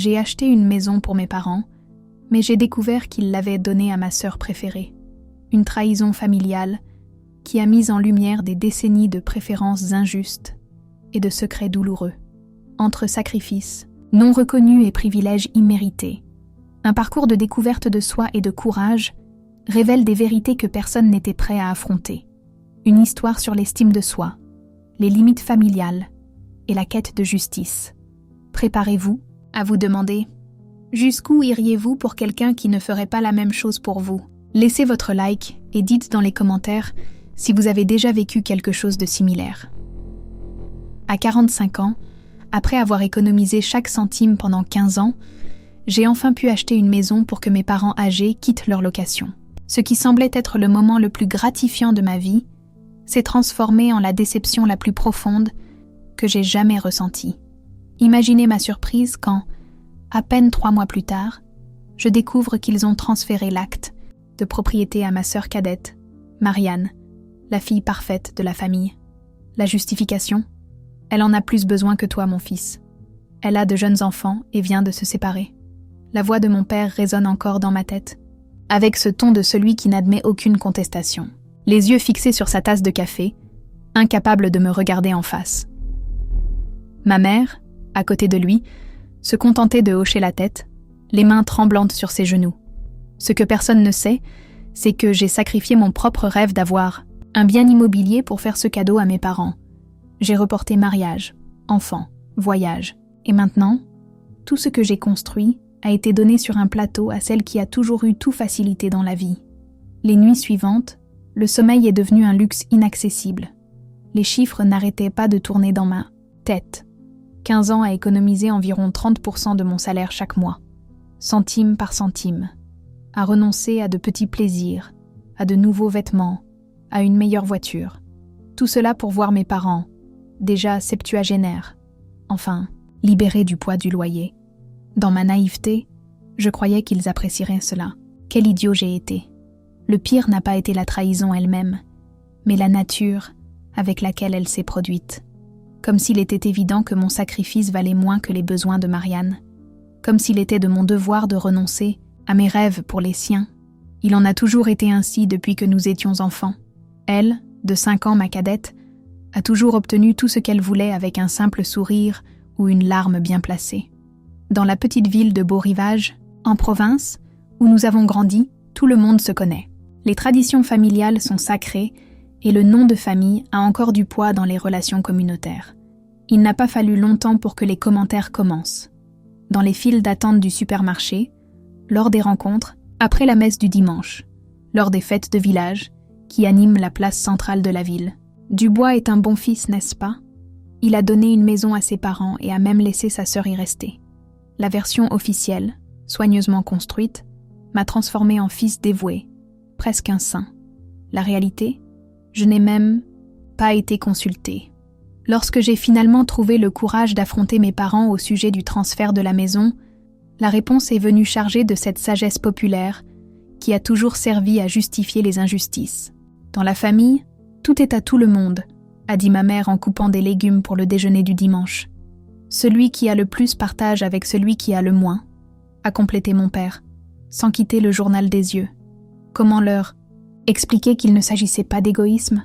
J'ai acheté une maison pour mes parents, mais j'ai découvert qu'ils l'avaient donnée à ma sœur préférée. Une trahison familiale qui a mis en lumière des décennies de préférences injustes et de secrets douloureux. Entre sacrifices, non reconnus et privilèges immérités, un parcours de découverte de soi et de courage révèle des vérités que personne n'était prêt à affronter. Une histoire sur l'estime de soi, les limites familiales et la quête de justice. Préparez-vous à vous demander « Jusqu'où iriez-vous pour quelqu'un qui ne ferait pas la même chose pour vous ?» Laissez votre like et dites dans les commentaires si vous avez déjà vécu quelque chose de similaire. À 45 ans, après avoir économisé chaque centime pendant 15 ans, j'ai enfin pu acheter une maison pour que mes parents âgés quittent leur location. Ce qui semblait être le moment le plus gratifiant de ma vie s'est transformé en la déception la plus profonde que j'ai jamais ressentie. Imaginez ma surprise quand, à peine 3 mois plus tard, je découvre qu'ils ont transféré l'acte de propriété à ma sœur cadette, Marianne, la fille parfaite de la famille. La justification ? Elle en a plus besoin que toi, mon fils. Elle a de jeunes enfants et vient de se séparer. La voix de mon père résonne encore dans ma tête, avec ce ton de celui qui n'admet aucune contestation. Les yeux fixés sur sa tasse de café, incapable de me regarder en face. Ma mère, à côté de lui, se contentait de hocher la tête, les mains tremblantes sur ses genoux. Ce que personne ne sait, c'est que j'ai sacrifié mon propre rêve d'avoir un bien immobilier pour faire ce cadeau à mes parents. J'ai reporté mariage, enfants, voyage. Et maintenant, tout ce que j'ai construit a été donné sur un plateau à celle qui a toujours eu tout facilité dans la vie. Les nuits suivantes, le sommeil est devenu un luxe inaccessible. Les chiffres n'arrêtaient pas de tourner dans ma tête. 15 ans à économiser environ 30% de mon salaire chaque mois, centime par centime, à renoncer à de petits plaisirs, à de nouveaux vêtements, à une meilleure voiture. Tout cela pour voir mes parents, déjà septuagénaires, enfin, libérés du poids du loyer. Dans ma naïveté, je croyais qu'ils apprécieraient cela. Quel idiot j'ai été. Le pire n'a pas été la trahison elle-même, mais la nature avec laquelle elle s'est produite. Comme s'il était évident que mon sacrifice valait moins que les besoins de Marianne. Comme s'il était de mon devoir de renoncer à mes rêves pour les siens. Il en a toujours été ainsi depuis que nous étions enfants. Elle, de 5 ans ma cadette, a toujours obtenu tout ce qu'elle voulait avec un simple sourire ou une larme bien placée. Dans la petite ville de Beau-Rivage, en province, où nous avons grandi, tout le monde se connaît. Les traditions familiales sont sacrées et le nom de famille a encore du poids dans les relations communautaires. Il n'a pas fallu longtemps pour que les commentaires commencent. Dans les files d'attente du supermarché, lors des rencontres, après la messe du dimanche, lors des fêtes de village qui animent la place centrale de la ville. Dubois est un bon fils, n'est-ce pas ? Il a donné une maison à ses parents et a même laissé sa sœur y rester. La version officielle, soigneusement construite, m'a transformé en fils dévoué, presque un saint. La réalité ? Je n'ai même pas été consultée. Lorsque j'ai finalement trouvé le courage d'affronter mes parents au sujet du transfert de la maison, la réponse est venue chargée de cette sagesse populaire qui a toujours servi à justifier les injustices. Dans la famille, tout est à tout le monde, a dit ma mère en coupant des légumes pour le déjeuner du dimanche. Celui qui a le plus partage avec celui qui a le moins, a complété mon père, sans quitter le journal des yeux. Comment leur expliquer qu'il ne s'agissait pas d'égoïsme,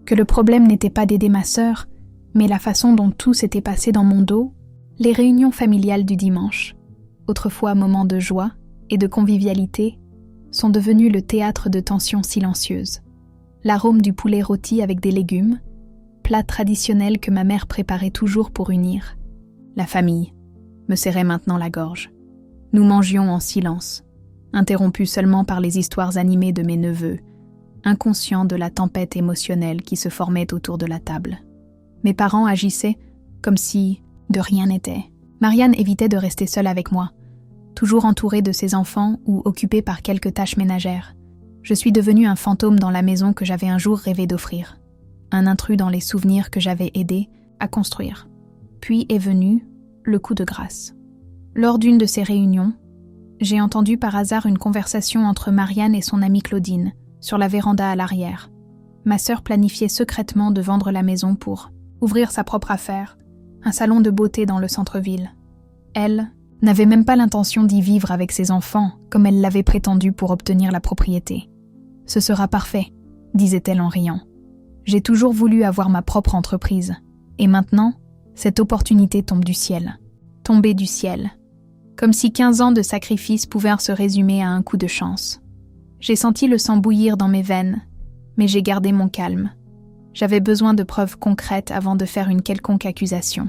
que le problème n'était pas d'aider ma sœur, mais la façon dont tout s'était passé dans mon dos? Les réunions familiales du dimanche, autrefois moments de joie et de convivialité, sont devenues le théâtre de tensions silencieuses. L'arôme du poulet rôti avec des légumes, plat traditionnel que ma mère préparait toujours pour unir. La famille me serrait maintenant la gorge. Nous mangions en silence, interrompus seulement par les histoires animées de mes neveux, inconscients de la tempête émotionnelle qui se formait autour de la table. Mes parents agissaient comme si de rien n'était. Marianne évitait de rester seule avec moi, toujours entourée de ses enfants ou occupée par quelques tâches ménagères. Je suis devenue un fantôme dans la maison que j'avais un jour rêvé d'offrir, un intrus dans les souvenirs que j'avais aidé à construire. Puis est venu le coup de grâce. Lors d'une de ces réunions, j'ai entendu par hasard une conversation entre Marianne et son amie Claudine, sur la véranda à l'arrière. Ma sœur planifiait secrètement de vendre la maison pour ouvrir sa propre affaire, un salon de beauté dans le centre-ville. Elle n'avait même pas l'intention d'y vivre avec ses enfants, comme elle l'avait prétendu pour obtenir la propriété. « Ce sera parfait », disait-elle en riant. « J'ai toujours voulu avoir ma propre entreprise. Et maintenant, cette opportunité tombe du ciel. » Tombée du ciel. Comme si 15 ans de sacrifice pouvaient se résumer à un coup de chance. J'ai senti le sang bouillir dans mes veines, mais j'ai gardé mon calme. J'avais besoin de preuves concrètes avant de faire une quelconque accusation.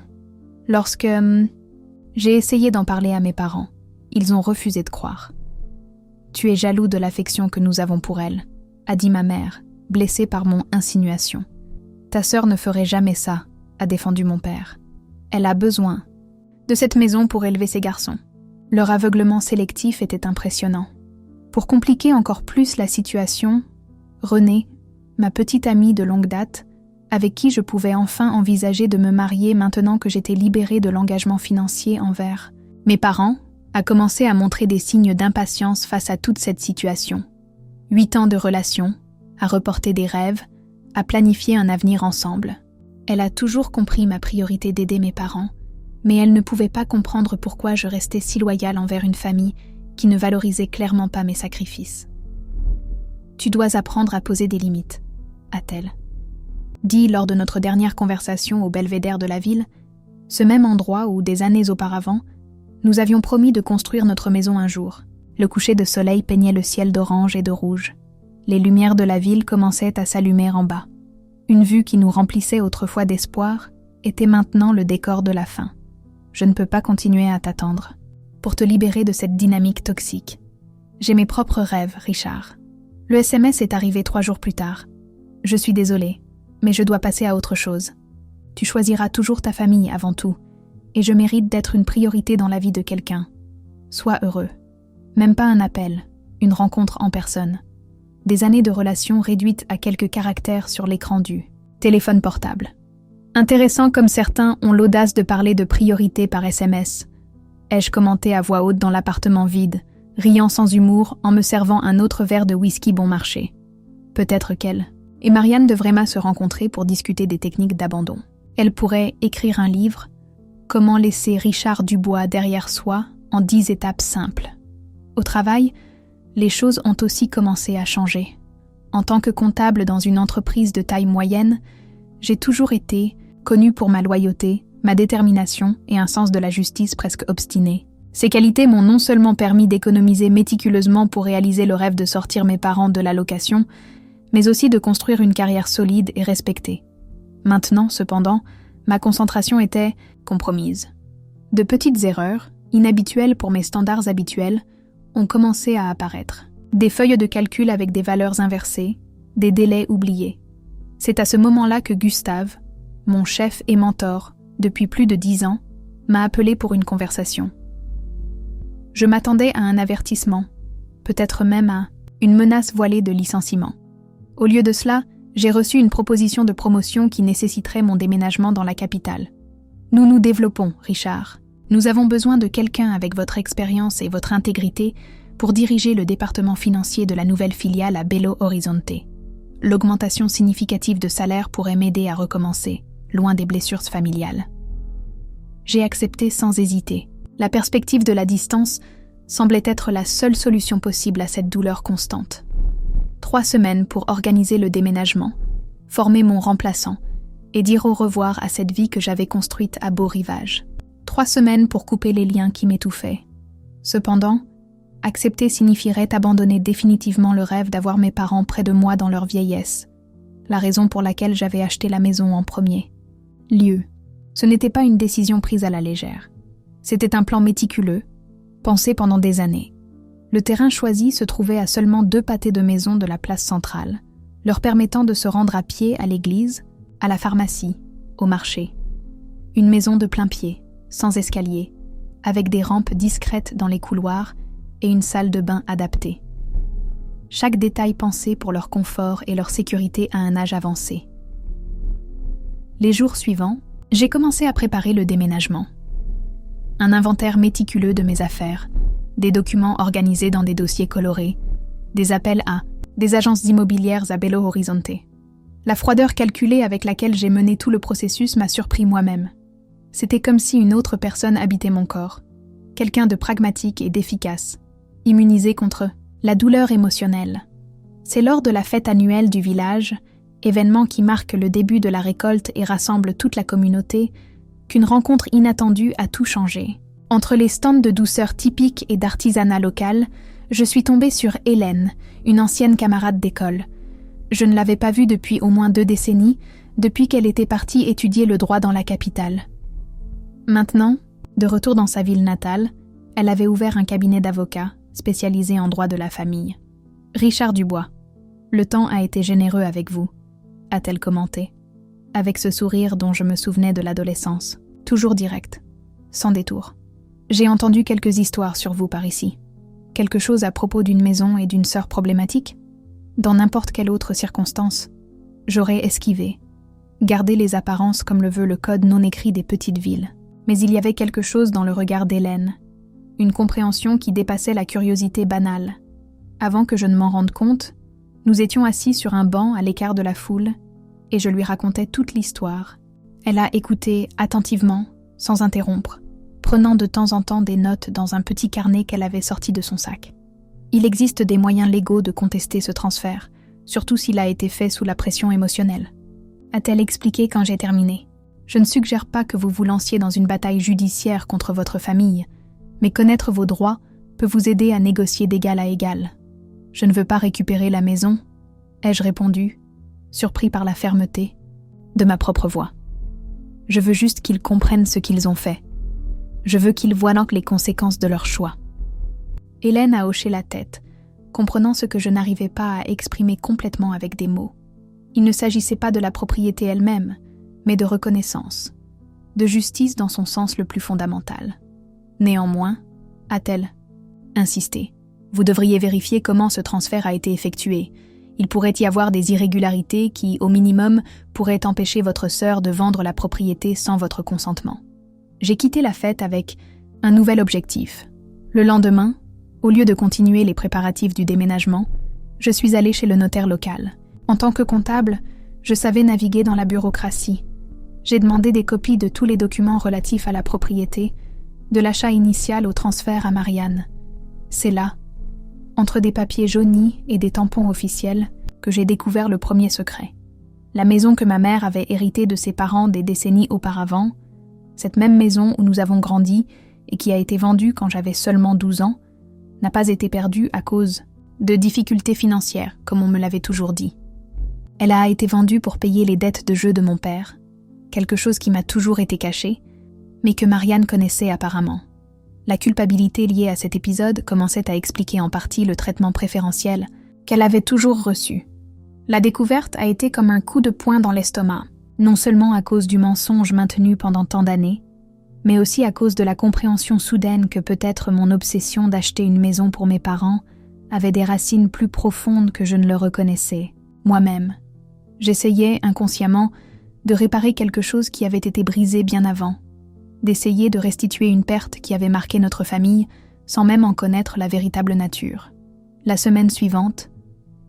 Lorsque j'ai essayé d'en parler à mes parents, ils ont refusé de croire. « Tu es jaloux de l'affection que nous avons pour elle », a dit ma mère, blessée par mon insinuation. « Ta sœur ne ferait jamais ça », a défendu mon père. « Elle a besoin de cette maison pour élever ses garçons. » Leur aveuglement sélectif était impressionnant. Pour compliquer encore plus la situation, Renée, ma petite amie de longue date, avec qui je pouvais enfin envisager de me marier maintenant que j'étais libérée de l'engagement financier envers mes parents, a commencé à montrer des signes d'impatience face à toute cette situation. 8 ans de relation, à reporter des rêves, à planifier un avenir ensemble. Elle a toujours compris ma priorité d'aider mes parents, mais elle ne pouvait pas comprendre pourquoi je restais si loyale envers une famille qui ne valorisait clairement pas mes sacrifices. « Tu dois apprendre à poser des limites », a-t-elle dit lors de notre dernière conversation au belvédère de la ville, ce même endroit où, des années auparavant, nous avions promis de construire notre maison un jour. Le coucher de soleil peignait le ciel d'orange et de rouge. Les lumières de la ville commençaient à s'allumer en bas. Une vue qui nous remplissait autrefois d'espoir était maintenant le décor de la fin. Je ne peux pas continuer à t'attendre. Pour te libérer de cette dynamique toxique. J'ai mes propres rêves, Richard. Le SMS est arrivé 3 jours plus tard. Je suis désolée, mais je dois passer à autre chose. Tu choisiras toujours ta famille avant tout, et je mérite d'être une priorité dans la vie de quelqu'un. Sois heureux. Même pas un appel, une rencontre en personne. Des années de relation réduites à quelques caractères sur l'écran du téléphone portable. Intéressant comme certains ont l'audace de parler de priorité par SMS. Ai-je commenté à voix haute dans l'appartement vide, riant sans humour en me servant un autre verre de whisky bon marché. Peut-être qu'elle et Marianne devraient se rencontrer pour discuter des techniques d'abandon. Elle pourrait écrire un livre, Comment laisser Richard Dubois derrière soi en 10 étapes simples. Au travail, les choses ont aussi commencé à changer. En tant que comptable dans une entreprise de taille moyenne, j'ai toujours été connue pour ma loyauté, ma détermination et un sens de la justice presque obstiné. Ces qualités m'ont non seulement permis d'économiser méticuleusement pour réaliser le rêve de sortir mes parents de l'allocation, mais aussi de construire une carrière solide et respectée. Maintenant, cependant, ma concentration était compromise. De petites erreurs, inhabituelles pour mes standards habituels, ont commencé à apparaître. Des feuilles de calcul avec des valeurs inversées, des délais oubliés. C'est à ce moment-là que Gustave, mon chef et mentor, depuis plus de 10 ans, m'a appelé pour une conversation. Je m'attendais à un avertissement, peut-être même à une menace voilée de licenciement. Au lieu de cela, j'ai reçu une proposition de promotion qui nécessiterait mon déménagement dans la capitale. Nous nous développons, Richard. Nous avons besoin de quelqu'un avec votre expérience et votre intégrité pour diriger le département financier de la nouvelle filiale à Belo Horizonte. L'augmentation significative de salaire pourrait m'aider à recommencer, loin des blessures familiales. J'ai accepté sans hésiter. La perspective de la distance semblait être la seule solution possible à cette douleur constante. 3 semaines pour organiser le déménagement, former mon remplaçant et dire au revoir à cette vie que j'avais construite à Beau Rivage. 3 semaines pour couper les liens qui m'étouffaient. Cependant, accepter signifierait abandonner définitivement le rêve d'avoir mes parents près de moi dans leur vieillesse, la raison pour laquelle j'avais acheté la maison en premier. Lieu. Ce n'était pas une décision prise à la légère. C'était un plan méticuleux, pensé pendant des années. Le terrain choisi se trouvait à seulement 2 pâtés de maison de la place centrale, leur permettant de se rendre à pied à l'église, à la pharmacie, au marché. Une maison de plein pied, sans escalier, avec des rampes discrètes dans les couloirs et une salle de bain adaptée. Chaque détail pensé pour leur confort et leur sécurité à un âge avancé. Les jours suivants, j'ai commencé à préparer le déménagement. Un inventaire méticuleux de mes affaires, des documents organisés dans des dossiers colorés, des appels à des agences immobilières à Belo Horizonte. La froideur calculée avec laquelle j'ai mené tout le processus m'a surpris moi-même. C'était comme si une autre personne habitait mon corps, quelqu'un de pragmatique et d'efficace, immunisé contre la douleur émotionnelle. C'est lors de la fête annuelle du village, événement qui marque le début de la récolte et rassemble toute la communauté, qu'une rencontre inattendue a tout changé. Entre les stands de douceur typiques et d'artisanat local, je suis tombée sur Hélène, une ancienne camarade d'école. Je ne l'avais pas vue depuis au moins 2 décennies, depuis qu'elle était partie étudier le droit dans la capitale. Maintenant, de retour dans sa ville natale, elle avait ouvert un cabinet d'avocats spécialisé en droit de la famille. « Richard Dubois, le temps a été généreux avec vous », a-t-elle commenté, avec ce sourire dont je me souvenais de l'adolescence, toujours direct, sans détour. « J'ai entendu quelques histoires sur vous par ici. Quelque chose à propos d'une maison et d'une sœur problématique ? Dans n'importe quelle autre circonstance, j'aurais esquivé, gardé les apparences comme le veut le code non écrit des petites villes. Mais il y avait quelque chose dans le regard d'Hélène, une compréhension qui dépassait la curiosité banale. Avant que je ne m'en rende compte, nous étions assis sur un banc à l'écart de la foule et je lui racontais toute l'histoire. Elle a écouté attentivement, sans interrompre, prenant de temps en temps des notes dans un petit carnet qu'elle avait sorti de son sac. Il existe des moyens légaux de contester ce transfert, surtout s'il a été fait sous la pression émotionnelle. A-t-elle expliqué quand j'ai terminé. Je ne suggère pas que vous vous lanciez dans une bataille judiciaire contre votre famille, mais connaître vos droits peut vous aider à négocier d'égal à égal. Je ne veux pas récupérer la maison, ai-je répondu, surpris par la fermeté de ma propre voix. Je veux juste qu'ils comprennent ce qu'ils ont fait. Je veux qu'ils voient donc les conséquences de leur choix. Hélène a hoché la tête, comprenant ce que je n'arrivais pas à exprimer complètement avec des mots. Il ne s'agissait pas de la propriété elle-même, mais de reconnaissance, de justice dans son sens le plus fondamental. Néanmoins, a-t-elle insisté, vous devriez vérifier comment ce transfert a été effectué. Il pourrait y avoir des irrégularités qui, au minimum, pourraient empêcher votre sœur de vendre la propriété sans votre consentement. J'ai quitté la fête avec un nouvel objectif. Le lendemain, au lieu de continuer les préparatifs du déménagement, je suis allée chez le notaire local. En tant que comptable, je savais naviguer dans la bureaucratie. J'ai demandé des copies de tous les documents relatifs à la propriété, de l'achat initial au transfert à Marianne. C'est là, entre des papiers jaunis et des tampons officiels, que j'ai découvert le premier secret. La maison que ma mère avait héritée de ses parents des décennies auparavant, cette même maison où nous avons grandi et qui a été vendue quand j'avais seulement 12 ans, n'a pas été perdue à cause de difficultés financières, comme on me l'avait toujours dit. Elle a été vendue pour payer les dettes de jeu de mon père, quelque chose qui m'a toujours été caché, mais que Marianne connaissait apparemment. La culpabilité liée à cet épisode commençait à expliquer en partie le traitement préférentiel qu'elle avait toujours reçu. La découverte a été comme un coup de poing dans l'estomac, non seulement à cause du mensonge maintenu pendant tant d'années, mais aussi à cause de la compréhension soudaine que peut-être mon obsession d'acheter une maison pour mes parents avait des racines plus profondes que je ne le reconnaissais, moi-même. J'essayais, inconsciemment, de réparer quelque chose qui avait été brisé bien avant, d'essayer de restituer une perte qui avait marqué notre famille sans même en connaître la véritable nature. La semaine suivante,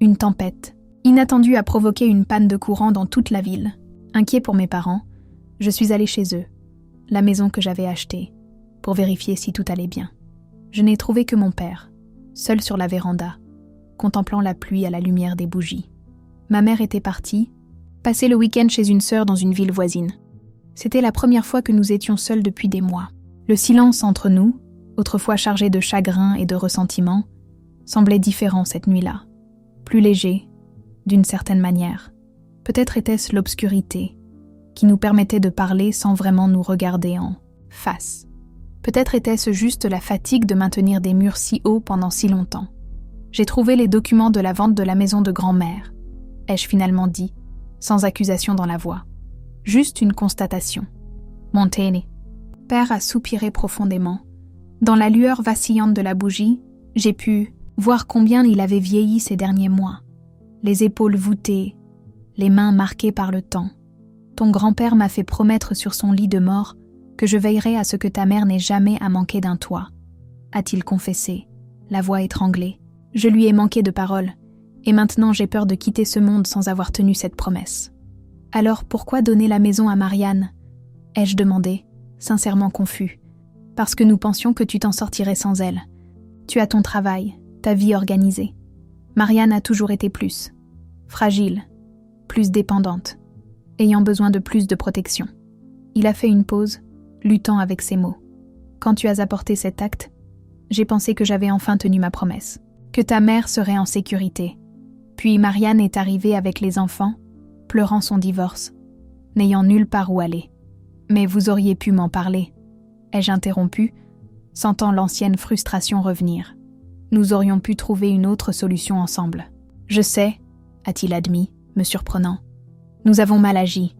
une tempête inattendue a provoqué une panne de courant dans toute la ville. Inquiet pour mes parents, je suis allée chez eux, la maison que j'avais achetée, pour vérifier si tout allait bien. Je n'ai trouvé que mon père, seul sur la véranda, contemplant la pluie à la lumière des bougies. Ma mère était partie, passer le week-end chez une sœur dans une ville voisine. C'était la première fois que nous étions seuls depuis des mois. Le silence entre nous, autrefois chargé de chagrin et de ressentiment, semblait différent cette nuit-là, plus léger, d'une certaine manière. Peut-être était-ce l'obscurité, qui nous permettait de parler sans vraiment nous regarder en face. Peut-être était-ce juste la fatigue de maintenir des murs si hauts pendant si longtemps. J'ai trouvé les documents de la vente de la maison de grand-mère, ai-je finalement dit, sans accusation dans la voix. Juste une constatation. Montaigne. Père a soupiré profondément. Dans la lueur vacillante de la bougie, j'ai pu voir combien il avait vieilli ces derniers mois. Les épaules voûtées, les mains marquées par le temps. Ton grand-père m'a fait promettre sur son lit de mort que je veillerai à ce que ta mère n'ait jamais à manquer d'un toit, a-t-il confessé, la voix étranglée. Je lui ai manqué de parole, et maintenant j'ai peur de quitter ce monde sans avoir tenu cette promesse. Alors pourquoi donner la maison à Marianne ? Ai-je demandé, sincèrement confus. parce que nous pensions que tu t'en sortirais sans elle. Tu as ton travail, ta vie organisée. Marianne a toujours été plus fragile, plus dépendante, ayant besoin de plus de protection. Il a fait une pause, luttant avec ses mots. Quand tu as apporté cet acte, j'ai pensé que j'avais enfin tenu ma promesse, que ta mère serait en sécurité. Puis Marianne est arrivée avec les enfants, pleurant son divorce, n'ayant nulle part où aller. Mais vous auriez pu m'en parler, ai-je interrompu, sentant l'ancienne frustration revenir. Nous aurions pu trouver une autre solution ensemble. Je sais, a-t-il admis, me surprenant. Nous avons mal agi.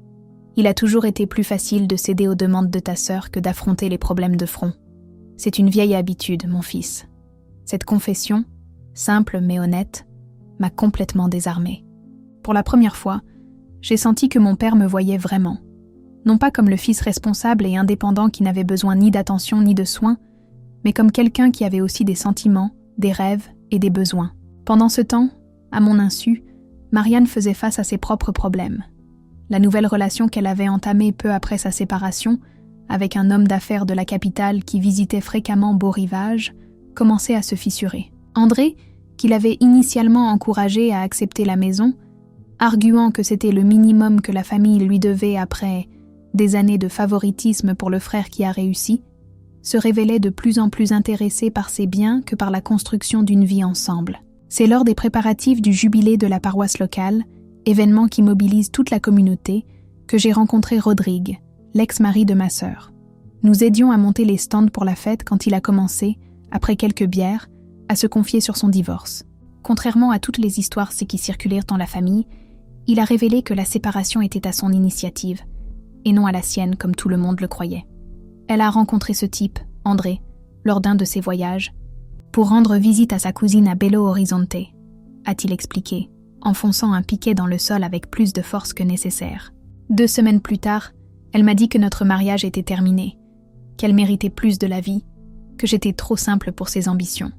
Il a toujours été plus facile de céder aux demandes de ta sœur que d'affronter les problèmes de front. C'est une vieille habitude, mon fils. Cette confession, simple mais honnête, m'a complètement désarmée. Pour la première fois, j'ai senti que mon père me voyait vraiment. Non pas comme le fils responsable et indépendant qui n'avait besoin ni d'attention ni de soins, mais comme quelqu'un qui avait aussi des sentiments, des rêves et des besoins. Pendant ce temps, à mon insu, Marianne faisait face à ses propres problèmes. La nouvelle relation qu'elle avait entamée peu après sa séparation, avec un homme d'affaires de la capitale qui visitait fréquemment Beau-Rivage, commençait à se fissurer. André, qui l'avait initialement encouragée à accepter la maison, arguant que c'était le minimum que la famille lui devait après des années de favoritisme pour le frère qui a réussi, se révélait de plus en plus intéressé par ses biens que par la construction d'une vie ensemble. C'est lors des préparatifs du jubilé de la paroisse locale, événement qui mobilise toute la communauté, que j'ai rencontré Rodrigue, l'ex-mari de ma sœur. Nous aidions à monter les stands pour la fête quand il a commencé, après quelques bières, à se confier sur son divorce. Contrairement à toutes les histoires qui circulèrent dans la famille, il a révélé que la séparation était à son initiative, et non à la sienne comme tout le monde le croyait. Elle a rencontré ce type, André, lors d'un de ses voyages, pour rendre visite à sa cousine à Belo Horizonte, a-t-il expliqué, enfonçant un piquet dans le sol avec plus de force que nécessaire. 2 semaines plus tard, elle m'a dit que notre mariage était terminé, qu'elle méritait plus de la vie, que j'étais trop simple pour ses ambitions.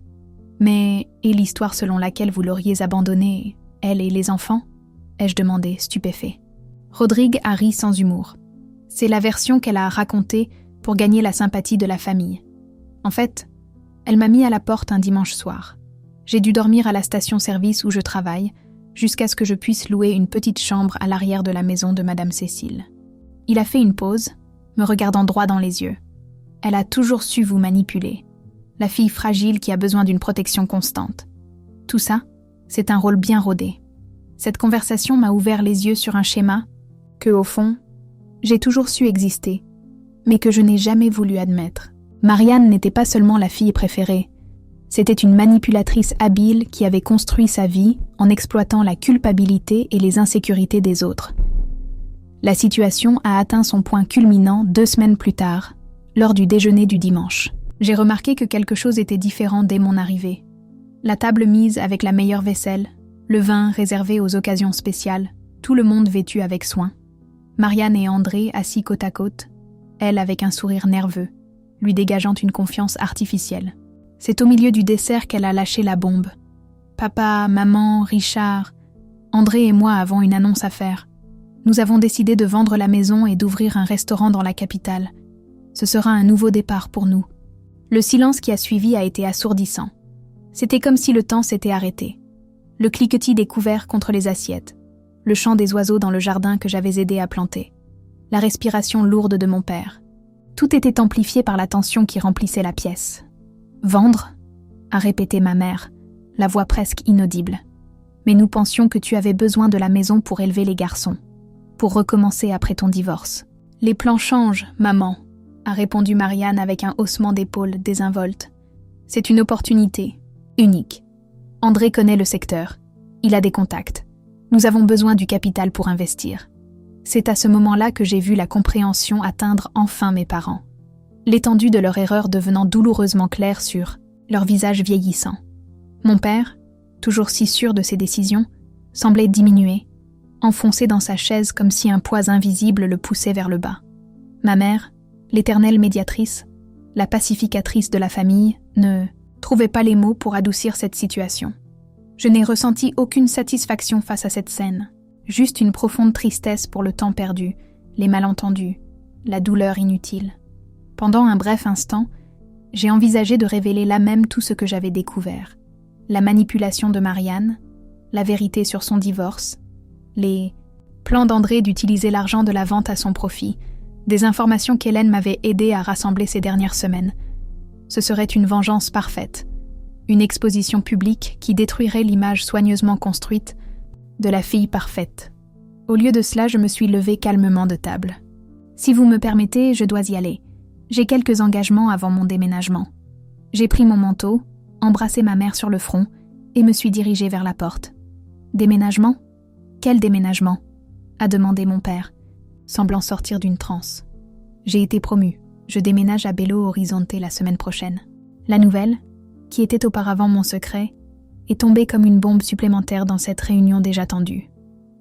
Mais, et l'histoire selon laquelle vous l'auriez abandonnée, elle et les enfants ? Ai-je demandé, stupéfait. Rodrigue a ri sans humour. C'est la version qu'elle a racontée pour gagner la sympathie de la famille. En fait, elle m'a mis à la porte un dimanche soir. J'ai dû dormir à la station-service où je travaille, jusqu'à ce que je puisse louer une petite chambre à l'arrière de la maison de Madame Cécile. Il a fait une pause, me regardant droit dans les yeux. Elle a toujours su vous manipuler. La fille fragile qui a besoin d'une protection constante. Tout ça, c'est un rôle bien rodé. Cette conversation m'a ouvert les yeux sur un schéma que, au fond, j'ai toujours su exister, mais que je n'ai jamais voulu admettre. Marianne n'était pas seulement la fille préférée. C'était une manipulatrice habile qui avait construit sa vie en exploitant la culpabilité et les insécurités des autres. La situation a atteint son point culminant 2 semaines plus tard, lors du déjeuner du dimanche. J'ai remarqué que quelque chose était différent dès mon arrivée. La table mise avec la meilleure vaisselle, le vin réservé aux occasions spéciales, tout le monde vêtu avec soin. Marianne et André assis côte à côte, elle avec un sourire nerveux, lui dégageant une confiance artificielle. C'est au milieu du dessert qu'elle a lâché la bombe. Papa, maman, Richard, André et moi avons une annonce à faire. Nous avons décidé de vendre la maison et d'ouvrir un restaurant dans la capitale. Ce sera un nouveau départ pour nous. Le silence qui a suivi a été assourdissant. C'était comme si le temps s'était arrêté. Le cliquetis des couverts contre les assiettes, le chant des oiseaux dans le jardin que j'avais aidé à planter, la respiration lourde de mon père. Tout était amplifié par la tension qui remplissait la pièce. « Vendre ?» a répété ma mère, la voix presque inaudible. « Mais nous pensions que tu avais besoin de la maison pour élever les garçons, pour recommencer après ton divorce. »« Les plans changent, maman », a répondu Marianne avec un haussement d'épaules désinvolte. « C'est une opportunité, unique. André connaît le secteur. Il a des contacts. Nous avons besoin du capital pour investir. » C'est à ce moment-là que j'ai vu la compréhension atteindre enfin mes parents. L'étendue de leur erreur devenant douloureusement claire sur leur visage vieillissant. Mon père, toujours si sûr de ses décisions, semblait diminuer, enfoncé dans sa chaise comme si un poids invisible le poussait vers le bas. Ma mère, l'éternelle médiatrice, la pacificatrice de la famille, ne trouvait pas les mots pour adoucir cette situation. Je n'ai ressenti aucune satisfaction face à cette scène, juste une profonde tristesse pour le temps perdu, les malentendus, la douleur inutile. Pendant un bref instant, J'ai envisagé de révéler là même tout ce que j'avais découvert. La manipulation de Marianne, la vérité sur son divorce, les plans d'André d'utiliser l'argent de la vente à son profit, des informations qu'Hélène m'avait aidé à rassembler ces dernières semaines. Ce serait une vengeance parfaite, une exposition publique qui détruirait l'image soigneusement construite de la fille parfaite. Au lieu de cela, je me suis levée calmement de table. Si vous me permettez, je dois y aller. J'ai quelques engagements avant mon déménagement. J'ai pris mon manteau, embrassé ma mère sur le front et me suis dirigée vers la porte. Déménagement ? Quel déménagement ? A demandé mon père, semblant sortir d'une transe. J'ai été promue. Je déménage à Belo Horizonte la semaine prochaine. La nouvelle, qui était auparavant mon secret, est tombée comme une bombe supplémentaire dans cette réunion déjà tendue.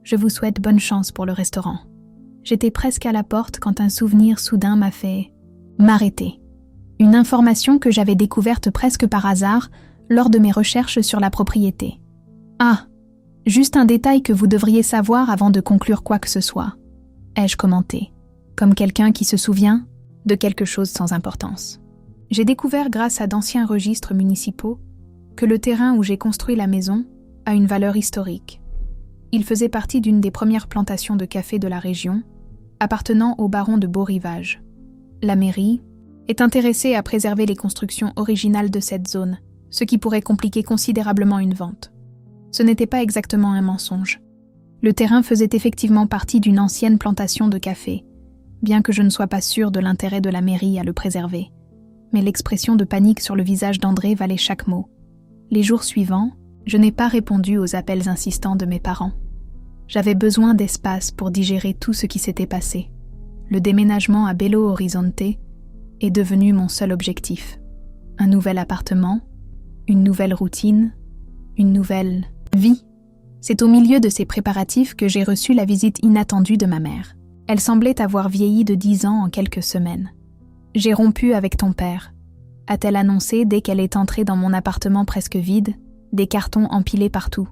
Je vous souhaite bonne chance pour le restaurant. J'étais presque à la porte quand un souvenir soudain m'a fait m'arrêter. Une information que j'avais découverte presque par hasard lors de mes recherches sur la propriété. Ah, juste un détail que vous devriez savoir avant de conclure quoi que ce soit, ai-je commenté, comme quelqu'un qui se souvient de quelque chose sans importance. J'ai découvert grâce à d'anciens registres municipaux que le terrain où j'ai construit la maison a une valeur historique. Il faisait partie d'une des premières plantations de café de la région, appartenant au baron de Beau-Rivage. La mairie est intéressée à préserver les constructions originales de cette zone, ce qui pourrait compliquer considérablement une vente. Ce n'était pas exactement un mensonge. Le terrain faisait effectivement partie d'une ancienne plantation de café, bien que je ne sois pas sûre de l'intérêt de la mairie à le préserver. Mais l'expression de panique sur le visage d'André valait chaque mot. Les jours suivants, je n'ai pas répondu aux appels insistants de mes parents. J'avais besoin d'espace pour digérer tout ce qui s'était passé. Le déménagement à Belo Horizonte est devenu mon seul objectif. Un nouvel appartement, une nouvelle routine, une nouvelle vie. C'est au milieu de ces préparatifs que j'ai reçu la visite inattendue de ma mère. Elle semblait avoir vieilli de 10 ans en quelques semaines. « J'ai rompu avec ton père », a-t-elle annoncé dès qu'elle est entrée dans mon appartement presque vide, des cartons empilés partout.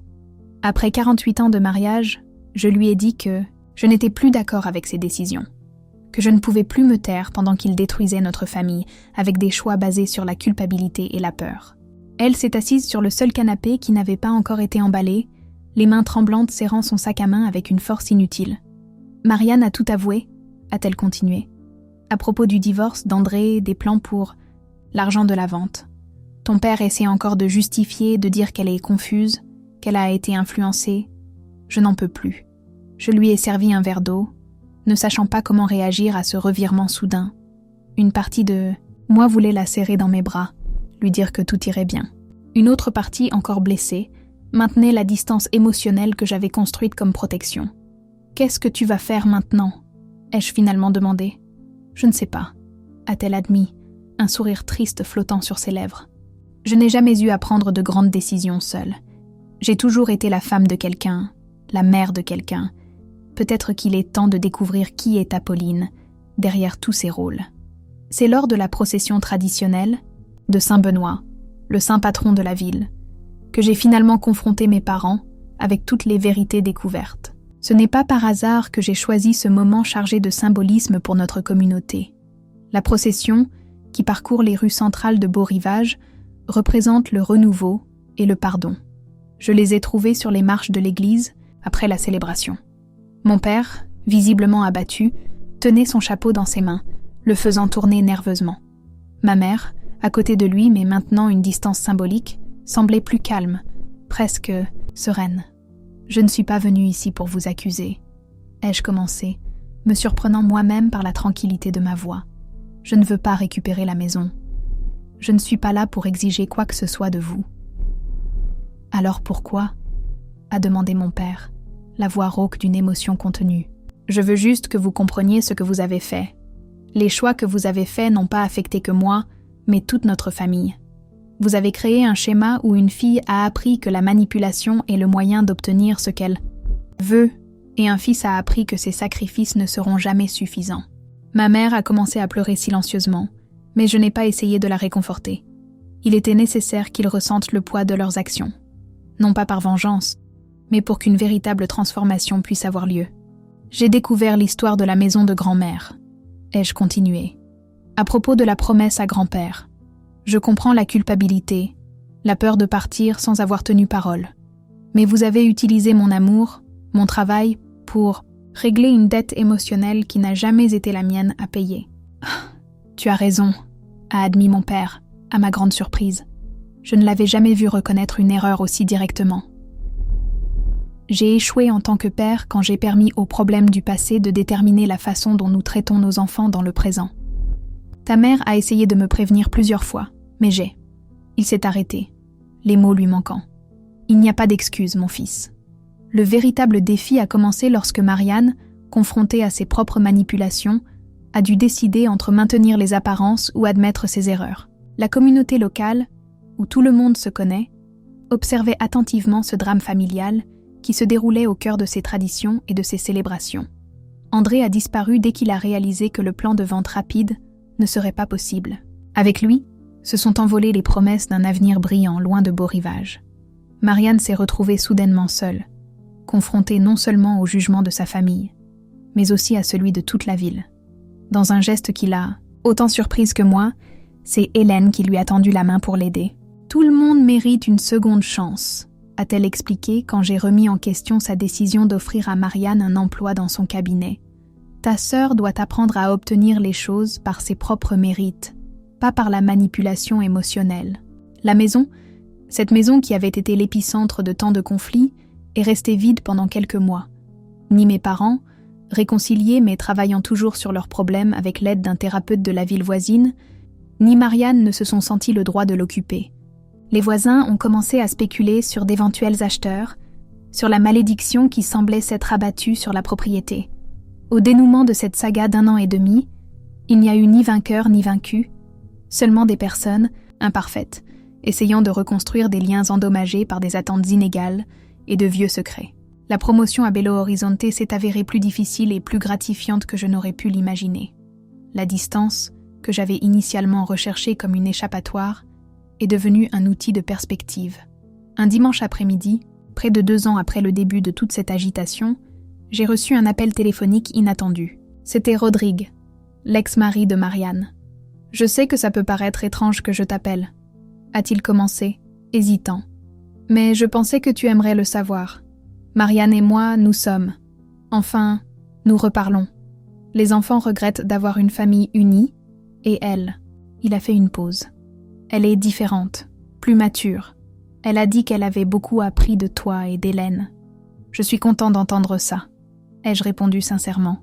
Après 48 ans de mariage, je lui ai dit que je n'étais plus d'accord avec ses décisions, que je ne pouvais plus me taire pendant qu'il détruisait notre famille avec des choix basés sur la culpabilité et la peur. Elle s'est assise sur le seul canapé qui n'avait pas encore été emballé, les mains tremblantes serrant son sac à main avec une force inutile. « Marianne a tout avoué », a-t-elle continué, à propos du divorce d'André, des plans pour l'argent de la vente. Ton père essaie encore de justifier, de dire qu'elle est confuse, qu'elle a été influencée. Je n'en peux plus. Je lui ai servi un verre d'eau, ne sachant pas comment réagir à ce revirement soudain. Une partie de moi voulait la serrer dans mes bras, lui dire que tout irait bien. Une autre partie, encore blessée, maintenait la distance émotionnelle que j'avais construite comme protection. « Qu'est-ce que tu vas faire maintenant ?» ai-je finalement demandé. « Je ne sais pas », a-t-elle admis, un sourire triste flottant sur ses lèvres. Je n'ai jamais eu à prendre de grandes décisions seule. J'ai toujours été la femme de quelqu'un, la mère de quelqu'un. Peut-être qu'il est temps de découvrir qui est Apolline, derrière tous ces rôles. C'est lors de la procession traditionnelle de Saint-Benoît, le saint patron de la ville, que j'ai finalement confronté mes parents avec toutes les vérités découvertes. Ce n'est pas par hasard que j'ai choisi ce moment chargé de symbolisme pour notre communauté. La procession, qui parcourt les rues centrales de Beau-Rivage, représente le renouveau et le pardon. Je les ai trouvés sur les marches de l'église après la célébration. Mon père, visiblement abattu, tenait son chapeau dans ses mains, le faisant tourner nerveusement. Ma mère, à côté de lui mais maintenant une distance symbolique, semblait plus calme, presque sereine. « Je ne suis pas venue ici pour vous accuser », ai-je commencé, me surprenant moi-même par la tranquillité de ma voix. « Je ne veux pas récupérer la maison. Je ne suis pas là pour exiger quoi que ce soit de vous. »« Alors pourquoi ?» a demandé mon père, la voix rauque d'une émotion contenue. « Je veux juste que vous compreniez ce que vous avez fait. Les choix que vous avez faits n'ont pas affecté que moi, mais toute notre famille. Vous avez créé un schéma où une fille a appris que la manipulation est le moyen d'obtenir ce qu'elle veut, et un fils a appris que ses sacrifices ne seront jamais suffisants. » Ma mère a commencé à pleurer silencieusement, mais je n'ai pas essayé de la réconforter. Il était nécessaire qu'ils ressentent le poids de leurs actions. Non pas par vengeance, mais pour qu'une véritable transformation puisse avoir lieu. J'ai découvert l'histoire de la maison de grand-mère, ai-je continué, à propos de la promesse à grand-père. Je comprends la culpabilité, la peur de partir sans avoir tenu parole. Mais vous avez utilisé mon amour, mon travail, pour régler une dette émotionnelle qui n'a jamais été la mienne à payer. Tu as raison, a admis mon père, à ma grande surprise. Je ne l'avais jamais vu reconnaître une erreur aussi directement. J'ai échoué en tant que père quand j'ai permis aux problèmes du passé de déterminer la façon dont nous traitons nos enfants dans le présent. Ta mère a essayé de me prévenir plusieurs fois, mais il s'est arrêté, les mots lui manquant. Il n'y a pas d'excuse, mon fils. Le véritable défi a commencé lorsque Marianne, confrontée à ses propres manipulations, a dû décider entre maintenir les apparences ou admettre ses erreurs. La communauté locale, où tout le monde se connaît, observait attentivement ce drame familial qui se déroulait au cœur de ses traditions et de ses célébrations. André a disparu dès qu'il a réalisé que le plan de vente rapide ne serait pas possible. Avec lui, se sont envolées les promesses d'un avenir brillant loin de Beau Rivage. Marianne s'est retrouvée soudainement seule, confrontée non seulement au jugement de sa famille, mais aussi à celui de toute la ville. Dans un geste qui l'a autant surprise que moi, c'est Hélène qui lui a tendu la main pour l'aider. « Tout le monde mérite une seconde chance », a-t-elle expliqué quand j'ai remis en question sa décision d'offrir à Marianne un emploi dans son cabinet. « Ta sœur doit apprendre à obtenir les choses par ses propres mérites, pas par la manipulation émotionnelle. » La maison, cette maison qui avait été l'épicentre de tant de conflits, est restée vide pendant quelques mois. Ni mes parents, réconciliés mais travaillant toujours sur leurs problèmes avec l'aide d'un thérapeute de la ville voisine, ni Marianne ne se sont sentis le droit de l'occuper. Les voisins ont commencé à spéculer sur d'éventuels acheteurs, sur la malédiction qui semblait s'être abattue sur la propriété. Au dénouement de cette saga d'1 an et demi, il n'y a eu ni vainqueur ni vaincu, seulement des personnes, imparfaites, essayant de reconstruire des liens endommagés par des attentes inégales et de vieux secrets. La promotion à Belo Horizonte s'est avérée plus difficile et plus gratifiante que je n'aurais pu l'imaginer. La distance, que j'avais initialement recherchée comme une échappatoire, est devenue un outil de perspective. Un dimanche après-midi, près de 2 ans après le début de toute cette agitation, j'ai reçu un appel téléphonique inattendu. C'était Rodrigue, l'ex-mari de Marianne. « Je sais que ça peut paraître étrange que je t'appelle, » a-t-il commencé, hésitant. « Mais je pensais que tu aimerais le savoir. Marianne et moi, nous sommes. Enfin, nous reparlons. Les enfants regrettent d'avoir une famille unie, et elle, il a fait une pause. Elle est différente, plus mature. Elle a dit qu'elle avait beaucoup appris de toi et d'Hélène. Je suis content d'entendre ça, ai-je répondu sincèrement.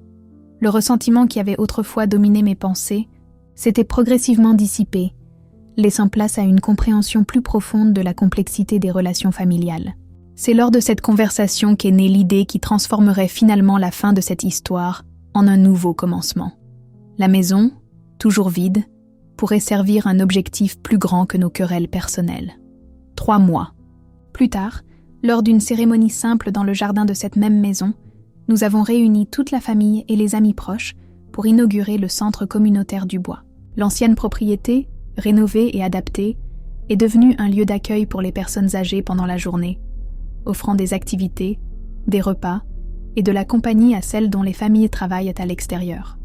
Le ressentiment qui avait autrefois dominé mes pensées s'était progressivement dissipé, laissant place à une compréhension plus profonde de la complexité des relations familiales. C'est lors de cette conversation qu'est née l'idée qui transformerait finalement la fin de cette histoire en un nouveau commencement. La maison, toujours vide, pourrait servir un objectif plus grand que nos querelles personnelles. 3 mois. Plus tard, lors d'une cérémonie simple dans le jardin de cette même maison, nous avons réuni toute la famille et les amis proches pour inaugurer le centre communautaire du bois. L'ancienne propriété, rénovée et adaptée, est devenue un lieu d'accueil pour les personnes âgées pendant la journée, offrant des activités, des repas et de la compagnie à celles dont les familles travaillent à l'extérieur.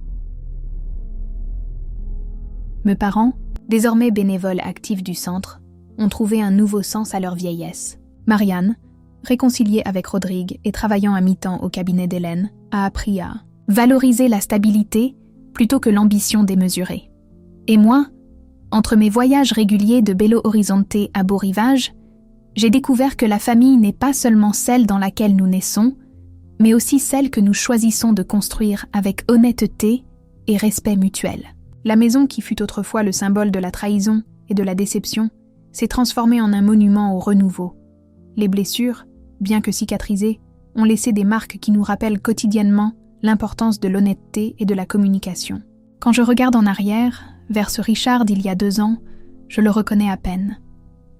Mes parents, désormais bénévoles actifs du centre, ont trouvé un nouveau sens à leur vieillesse. Marianne, réconciliée avec Rodrigue et travaillant à mi-temps au cabinet d'Hélène, a appris à valoriser la stabilité plutôt que l'ambition démesurée. Et moi, entre mes voyages réguliers de Belo Horizonte à Beau Rivage, j'ai découvert que la famille n'est pas seulement celle dans laquelle nous naissons, mais aussi celle que nous choisissons de construire avec honnêteté et respect mutuel. La maison qui fut autrefois le symbole de la trahison et de la déception s'est transformée en un monument au renouveau. Les blessures, bien que cicatrisées, ont laissé des marques qui nous rappellent quotidiennement l'importance de l'honnêteté et de la communication. Quand je regarde en arrière, vers ce Richard d'il y a 2 ans, je le reconnais à peine.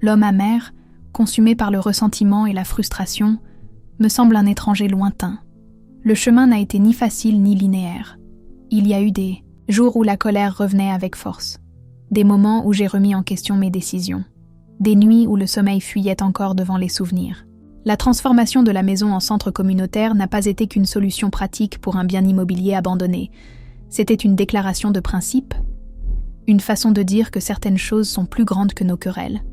L'homme amer, consumé par le ressentiment et la frustration, me semble un étranger lointain. Le chemin n'a été ni facile ni linéaire. Il y a eu des jours où la colère revenait avec force, des moments où j'ai remis en question mes décisions, des nuits où le sommeil fuyait encore devant les souvenirs. La transformation de la maison en centre communautaire n'a pas été qu'une solution pratique pour un bien immobilier abandonné. C'était une déclaration de principe. Une façon de dire que certaines choses sont plus grandes que nos querelles.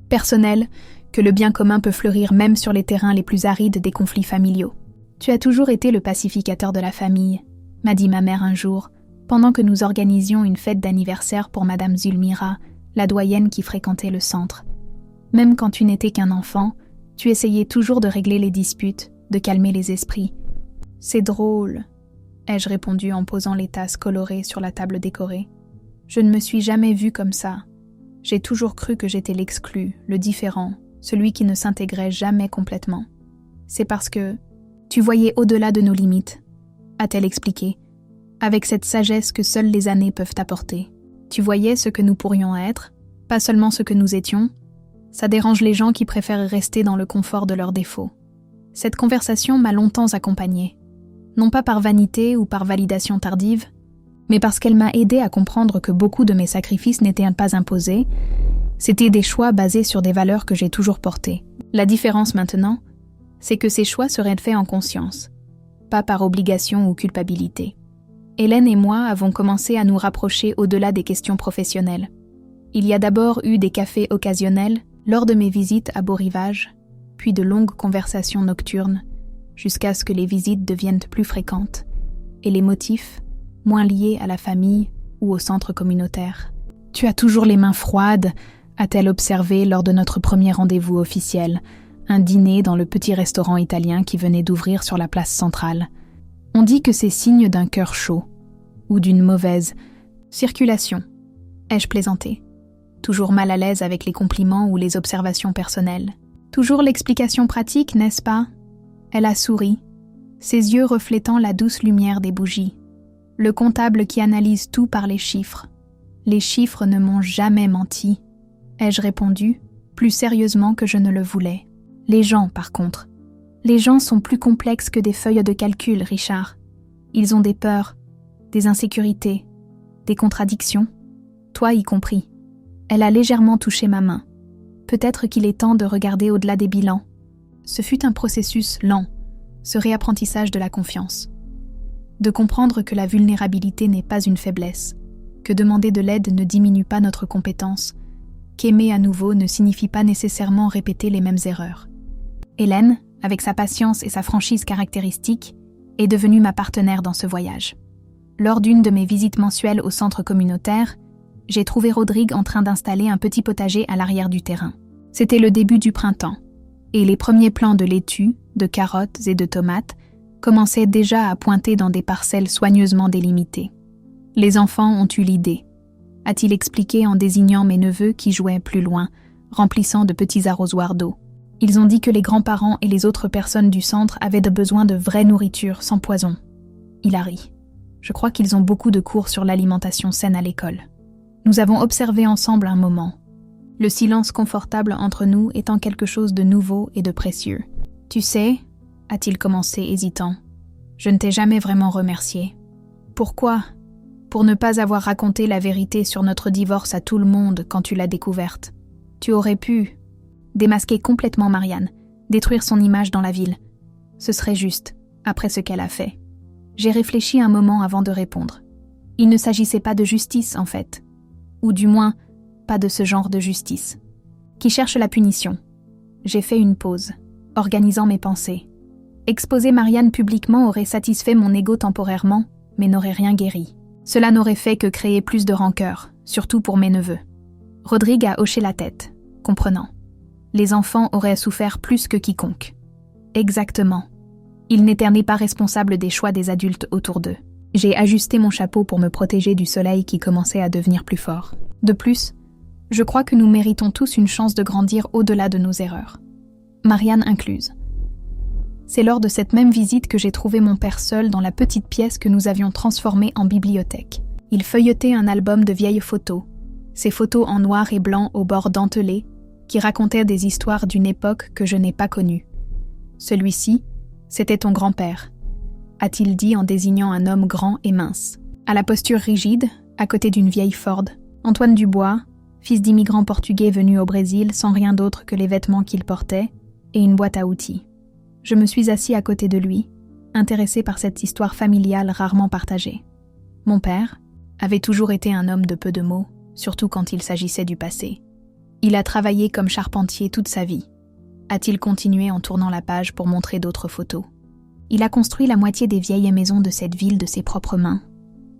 Personnelles, que le bien commun peut fleurir même sur les terrains les plus arides des conflits familiaux. Tu as toujours été le pacificateur de la famille, m'a dit ma mère un jour, pendant que nous organisions une fête d'anniversaire pour Madame Zulmira, la doyenne qui fréquentait le centre. Même quand tu n'étais qu'un enfant, tu essayais toujours de régler les disputes, de calmer les esprits. C'est drôle, ai-je répondu en posant les tasses colorées sur la table décorée. Je ne me suis jamais vue comme ça. J'ai toujours cru que j'étais l'exclu, le différent, celui qui ne s'intégrait jamais complètement. C'est parce que tu voyais au-delà de nos limites, a-t-elle expliqué, avec cette sagesse que seules les années peuvent apporter. Tu voyais ce que nous pourrions être, pas seulement ce que nous étions. Ça dérange les gens qui préfèrent rester dans le confort de leurs défauts. Cette conversation m'a longtemps accompagnée, non pas par vanité ou par validation tardive, mais parce qu'elle m'a aidé à comprendre que beaucoup de mes sacrifices n'étaient pas imposés, c'étaient des choix basés sur des valeurs que j'ai toujours portées. La différence maintenant, c'est que ces choix seraient faits en conscience, pas par obligation ou culpabilité. Hélène et moi avons commencé à nous rapprocher au-delà des questions professionnelles. Il y a d'abord eu des cafés occasionnels lors de mes visites à Beau-Rivage, puis de longues conversations nocturnes, jusqu'à ce que les visites deviennent plus fréquentes, et les motifs, moins liés à la famille ou au centre communautaire. « Tu as toujours les mains froides », a-t-elle observé lors de notre premier rendez-vous officiel, un dîner dans le petit restaurant italien qui venait d'ouvrir sur la place centrale. On dit que c'est signe d'un cœur chaud, ou d'une mauvaise circulation, ai-je plaisanté, toujours mal à l'aise avec les compliments ou les observations personnelles. Toujours l'explication pratique, n'est-ce pas ? Elle a souri, ses yeux reflétant la douce lumière des bougies. Le comptable qui analyse tout par les chiffres. Les chiffres ne m'ont jamais menti, ai-je répondu, plus sérieusement que je ne le voulais. Les gens, par contre. Les gens sont plus complexes que des feuilles de calcul, Richard. Ils ont des peurs, des insécurités, des contradictions, toi y compris. Elle a légèrement touché ma main. Peut-être qu'il est temps de regarder au-delà des bilans. Ce fut un processus lent, ce réapprentissage de la confiance. De comprendre que la vulnérabilité n'est pas une faiblesse, que demander de l'aide ne diminue pas notre compétence, qu'aimer à nouveau ne signifie pas nécessairement répéter les mêmes erreurs. Hélène, avec sa patience et sa franchise caractéristique, est devenue ma partenaire dans ce voyage. Lors d'une de mes visites mensuelles au centre communautaire, j'ai trouvé Rodrigue en train d'installer un petit potager à l'arrière du terrain. C'était le début du printemps, et les premiers plants de laitue, de carottes et de tomates commençaient déjà à pointer dans des parcelles soigneusement délimitées. Les enfants ont eu l'idée, a-t-il expliqué en désignant mes neveux qui jouaient plus loin, remplissant de petits arrosoirs d'eau. Ils ont dit que les grands-parents et les autres personnes du centre avaient besoin de vraie nourriture sans poison. Il a ri. Je crois qu'ils ont beaucoup de cours sur l'alimentation saine à l'école. Nous avons observé ensemble un moment, le silence confortable entre nous étant quelque chose de nouveau et de précieux. « Tu sais, » a-t-il commencé hésitant, « je ne t'ai jamais vraiment remercié. » « Pourquoi ? Pour ne pas avoir raconté la vérité sur notre divorce à tout le monde quand tu l'as découverte. Tu aurais pu démasquer complètement Marianne, détruire son image dans la ville. Ce serait juste, après ce qu'elle a fait. » J'ai réfléchi un moment avant de répondre. Il ne s'agissait pas de justice, en fait. Ou du moins, pas de ce genre de justice. Qui cherche la punition. J'ai fait une pause, organisant mes pensées. Exposer Marianne publiquement aurait satisfait mon ego temporairement, mais n'aurait rien guéri. Cela n'aurait fait que créer plus de rancœur, surtout pour mes neveux. Rodrigue a hoché la tête, comprenant. Les enfants auraient souffert plus que quiconque. Exactement. Ils n'étaient pas responsables des choix des adultes autour d'eux. J'ai ajusté mon chapeau pour me protéger du soleil qui commençait à devenir plus fort. De plus, je crois que nous méritons tous une chance de grandir au-delà de nos erreurs. Marianne incluse. C'est lors de cette même visite que j'ai trouvé mon père seul dans la petite pièce que nous avions transformée en bibliothèque. Il feuilletait un album de vieilles photos, ces photos en noir et blanc aux bords dentelés, qui racontaient des histoires d'une époque que je n'ai pas connue. Celui-ci, c'était ton grand-père, a-t-il dit en désignant un homme grand et mince, à la posture rigide, à côté d'une vieille Ford. Antoine Dubois, fils d'immigrants portugais venus au Brésil sans rien d'autre que les vêtements qu'il portait, et une boîte à outils. Je me suis assis à côté de lui, intéressé par cette histoire familiale rarement partagée. Mon père, avait toujours été un homme de peu de mots, surtout quand il s'agissait du passé. Il a travaillé comme charpentier toute sa vie, a-t-il continué en tournant la page pour montrer d'autres photos. Il a construit la moitié des vieilles maisons de cette ville de ses propres mains.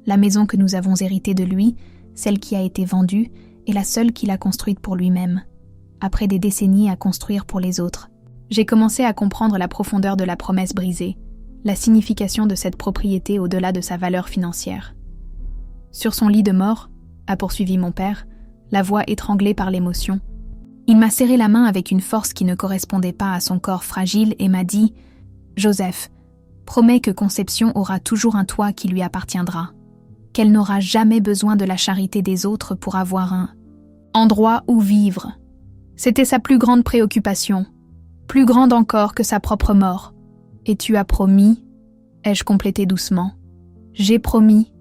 La maison que nous avons héritée de lui, celle qui a été vendue, est la seule qu'il a construite pour lui-même, après des décennies à construire pour les autres. J'ai commencé à comprendre la profondeur de la promesse brisée, la signification de cette propriété au-delà de sa valeur financière. Sur son lit de mort, a poursuivi mon père, la voix étranglée par l'émotion, il m'a serré la main avec une force qui ne correspondait pas à son corps fragile et m'a dit « Joseph, promets que Conception aura toujours un toit qui lui appartiendra, qu'elle n'aura jamais besoin de la charité des autres pour avoir un endroit où vivre. » C'était sa plus grande préoccupation, plus grande encore que sa propre mort. « Et tu as promis ?» ai-je complété doucement. « J'ai promis. »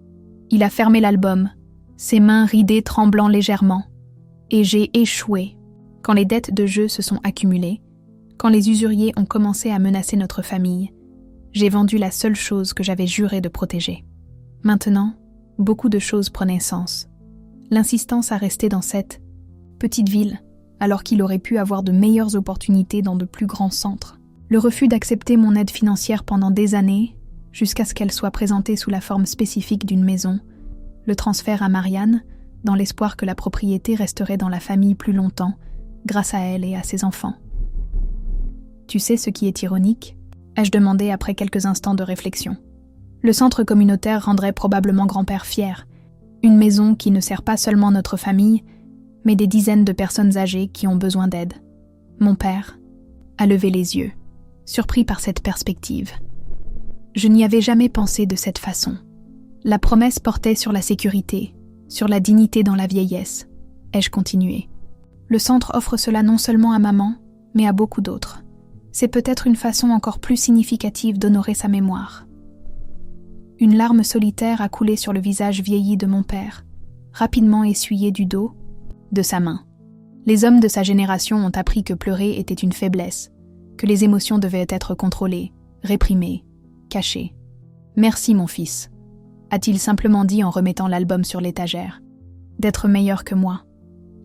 Il a fermé l'album, ses mains ridées tremblant légèrement. « Et j'ai échoué. » Quand les dettes de jeu se sont accumulées, quand les usuriers ont commencé à menacer notre famille, j'ai vendu la seule chose que j'avais juré de protéger. Maintenant, beaucoup de choses prenaient sens. L'insistance à rester dans cette petite ville, alors qu'il aurait pu avoir de meilleures opportunités dans de plus grands centres. Le refus d'accepter mon aide financière pendant des années, jusqu'à ce qu'elle soit présentée sous la forme spécifique d'une maison, le transfert à Marianne, dans l'espoir que la propriété resterait dans la famille plus longtemps, grâce à elle et à ses enfants. Tu sais ce qui est ironique ? Ai-je demandé après quelques instants de réflexion. Le centre communautaire rendrait probablement grand-père fier. Une maison qui ne sert pas seulement notre famille, mais des dizaines de personnes âgées qui ont besoin d'aide. Mon père a levé les yeux, surpris par cette perspective. Je n'y avais jamais pensé de cette façon. La promesse portait sur la sécurité, sur la dignité dans la vieillesse. Ai-je continué. Le centre offre cela non seulement à maman, mais à beaucoup d'autres. C'est peut-être une façon encore plus significative d'honorer sa mémoire. Une larme solitaire a coulé sur le visage vieilli de mon père, rapidement essuyé du dos, de sa main. Les hommes de sa génération ont appris que pleurer était une faiblesse, que les émotions devaient être contrôlées, réprimées, cachées. « Merci, mon fils », a-t-il simplement dit en remettant l'album sur l'étagère. « D'être meilleur que moi.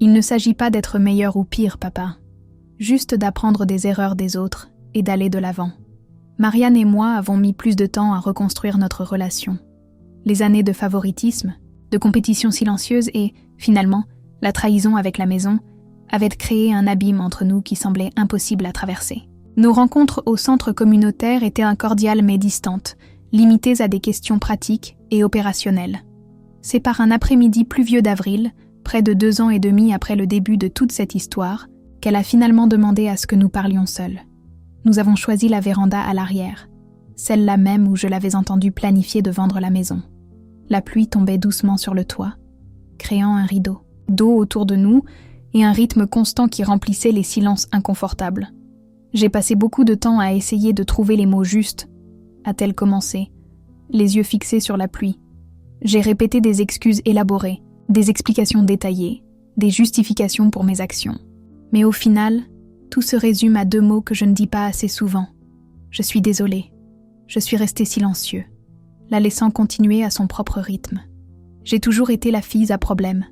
Il ne s'agit pas d'être meilleur ou pire, papa. Juste d'apprendre des erreurs des autres et d'aller de l'avant. » Marianne et moi avons mis plus de temps à reconstruire notre relation. Les années de favoritisme, de compétition silencieuse et, finalement, la trahison avec la maison avaient créé un abîme entre nous qui semblait impossible à traverser. Nos rencontres au centre communautaire étaient cordiales mais distantes, limitées à des questions pratiques et opérationnelles. C'est par un après-midi pluvieux d'avril, près de 2 ans et demi après le début de toute cette histoire, qu'elle a finalement demandé à ce que nous parlions seuls. Nous avons choisi la véranda à l'arrière, celle-là même où je l'avais entendu planifier de vendre la maison. La pluie tombait doucement sur le toit, créant un rideau d'eau autour de nous et un rythme constant qui remplissait les silences inconfortables. J'ai passé beaucoup de temps à essayer de trouver les mots justes, a-t-elle commencé, les yeux fixés sur la pluie. J'ai répété des excuses élaborées, des explications détaillées, des justifications pour mes actions. Mais au final, tout se résume à 2 mots que je ne dis pas assez souvent. Je suis désolée. Je suis resté silencieux, la laissant continuer à son propre rythme. J'ai toujours été la fille à problème,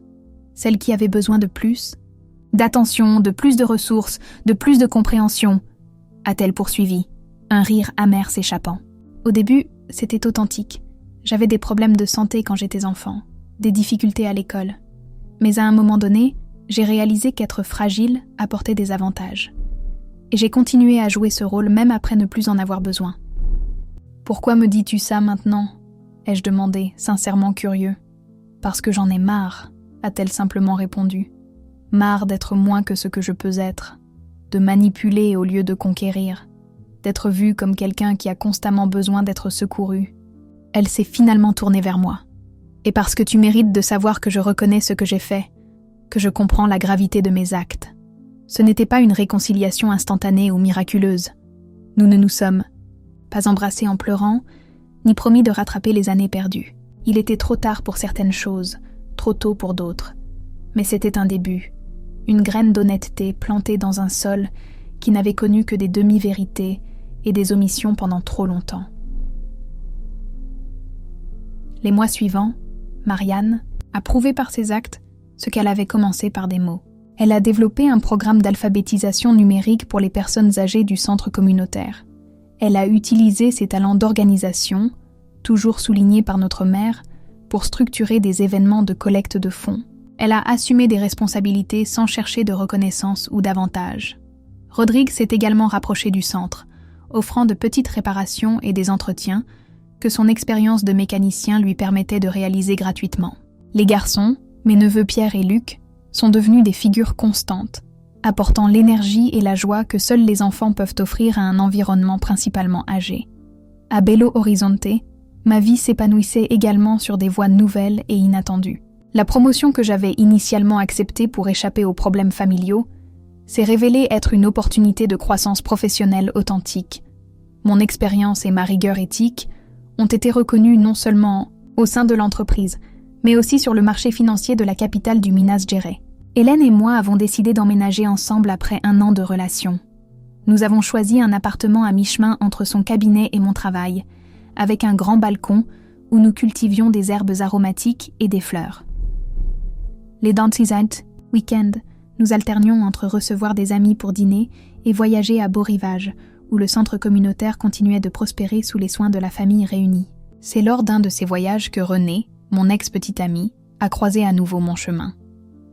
celle qui avait besoin de plus, d'attention, de plus de ressources, de plus de compréhension, a-t-elle poursuivi, un rire amer s'échappant. Au début, c'était authentique. J'avais des problèmes de santé quand j'étais enfant, des difficultés à l'école. Mais à un moment donné, j'ai réalisé qu'être fragile apportait des avantages. Et j'ai continué à jouer ce rôle même après ne plus en avoir besoin. « Pourquoi me dis-tu ça maintenant ?» ai-je demandé, sincèrement curieux. « Parce que j'en ai marre », a-t-elle simplement répondu. « Marre d'être moins que ce que je peux être, de manipuler au lieu de conquérir, d'être vue comme quelqu'un qui a constamment besoin d'être secouru. » Elle s'est finalement tournée vers moi. « Et parce que tu mérites de savoir que je reconnais ce que j'ai fait, que je comprends la gravité de mes actes. Ce n'était pas une réconciliation instantanée ou miraculeuse. Nous ne nous sommes pas embrassés en pleurant, ni promis de rattraper les années perdues. Il était trop tard pour certaines choses, trop tôt pour d'autres. Mais c'était un début, une graine d'honnêteté plantée dans un sol qui n'avait connu que des demi-vérités et des omissions pendant trop longtemps. Les mois suivants, Marianne, a prouvé par ses actes ce qu'elle avait commencé par des mots. Elle a développé un programme d'alphabétisation numérique pour les personnes âgées du centre communautaire. Elle a utilisé ses talents d'organisation, toujours soulignés par notre mère, pour structurer des événements de collecte de fonds. Elle a assumé des responsabilités sans chercher de reconnaissance ou d'avantage. Rodrigue s'est également rapproché du centre, offrant de petites réparations et des entretiens que son expérience de mécanicien lui permettait de réaliser gratuitement. Les garçons, mes neveux Pierre et Luc, sont devenus des figures constantes, apportant l'énergie et la joie que seuls les enfants peuvent offrir à un environnement principalement âgé. À Belo Horizonte, ma vie s'épanouissait également sur des voies nouvelles et inattendues. La promotion que j'avais initialement acceptée pour échapper aux problèmes familiaux s'est révélée être une opportunité de croissance professionnelle authentique. Mon expérience et ma rigueur éthique ont été reconnues non seulement au sein de l'entreprise, mais aussi sur le marché financier de la capitale du Minas Gerais. Hélène et moi avons décidé d'emménager ensemble après 1 an de relation. Nous avons choisi un appartement à mi-chemin entre son cabinet et mon travail, avec un grand balcon où nous cultivions des herbes aromatiques et des fleurs. Les Dantzigkeit, week-end, nous alternions entre recevoir des amis pour dîner et voyager à Beau Rivage, où le centre communautaire continuait de prospérer sous les soins de la famille réunie. C'est lors d'un de ces voyages que Renée, mon ex-petite amie, a croisé à nouveau mon chemin.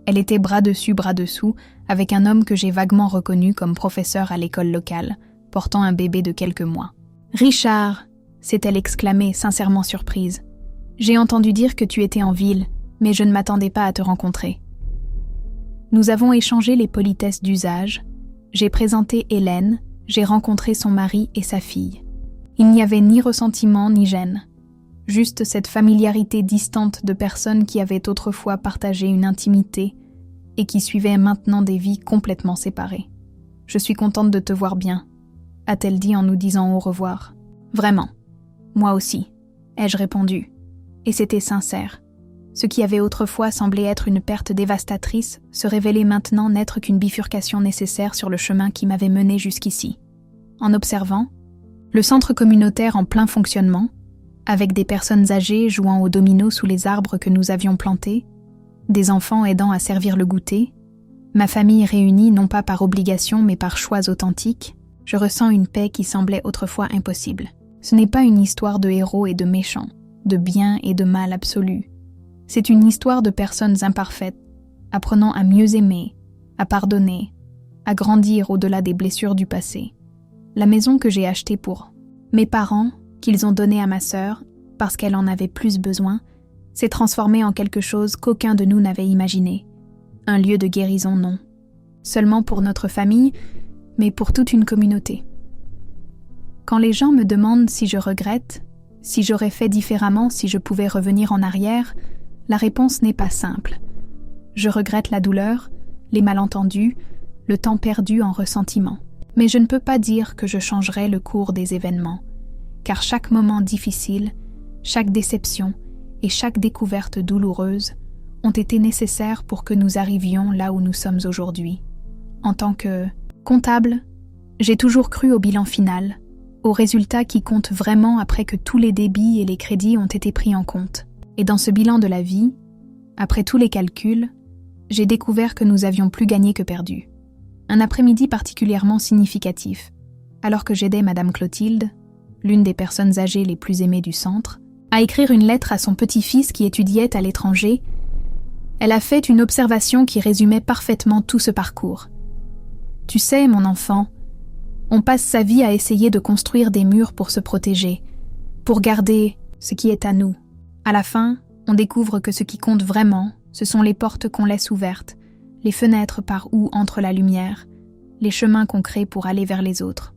Elle était bras dessus, bras dessous, avec un homme que j'ai vaguement reconnu comme professeur à l'école locale, portant un bébé de quelques mois. « Richard !» s'est-elle exclamée, sincèrement surprise. « J'ai entendu dire que tu étais en ville, mais je ne m'attendais pas à te rencontrer. » Nous avons échangé les politesses d'usage, j'ai présenté Hélène, j'ai rencontré son mari et sa fille. Il n'y avait ni ressentiment ni gêne. Juste cette familiarité distante de personnes qui avaient autrefois partagé une intimité et qui suivaient maintenant des vies complètement séparées. « Je suis contente de te voir bien », a-t-elle dit en nous disant au revoir. « Vraiment, moi aussi », ai-je répondu. Et c'était sincère. Ce qui avait autrefois semblé être une perte dévastatrice se révélait maintenant n'être qu'une bifurcation nécessaire sur le chemin qui m'avait mené jusqu'ici. En observant, le centre communautaire en plein fonctionnement, avec des personnes âgées jouant au domino sous les arbres que nous avions plantés, des enfants aidant à servir le goûter, ma famille réunie non pas par obligation mais par choix authentiques, je ressens une paix qui semblait autrefois impossible. Ce n'est pas une histoire de héros et de méchants, de bien et de mal absolu. C'est une histoire de personnes imparfaites, apprenant à mieux aimer, à pardonner, à grandir au-delà des blessures du passé. La maison que j'ai achetée pour mes parents, qu'ils ont donnée à ma sœur, parce qu'elle en avait plus besoin, s'est transformée en quelque chose qu'aucun de nous n'avait imaginé. Un lieu de guérison, non. Seulement pour notre famille, mais pour toute une communauté. Quand les gens me demandent si je regrette, si j'aurais fait différemment si je pouvais revenir en arrière, la réponse n'est pas simple. Je regrette la douleur, les malentendus, le temps perdu en ressentiment. Mais je ne peux pas dire que je changerai le cours des événements, car chaque moment difficile, chaque déception et chaque découverte douloureuse ont été nécessaires pour que nous arrivions là où nous sommes aujourd'hui. En tant que comptable, j'ai toujours cru au bilan final, aux résultats qui comptent vraiment après que tous les débits et les crédits ont été pris en compte. Et dans ce bilan de la vie, après tous les calculs, j'ai découvert que nous avions plus gagné que perdu. Un après-midi particulièrement significatif, alors que j'aidais Madame Clotilde, l'une des personnes âgées les plus aimées du centre, à écrire une lettre à son petit-fils qui étudiait à l'étranger, elle a fait une observation qui résumait parfaitement tout ce parcours. « Tu sais, mon enfant, on passe sa vie à essayer de construire des murs pour se protéger, pour garder ce qui est à nous. À la fin, on découvre que ce qui compte vraiment, ce sont les portes qu'on laisse ouvertes, les fenêtres par où entre la lumière, les chemins qu'on crée pour aller vers les autres.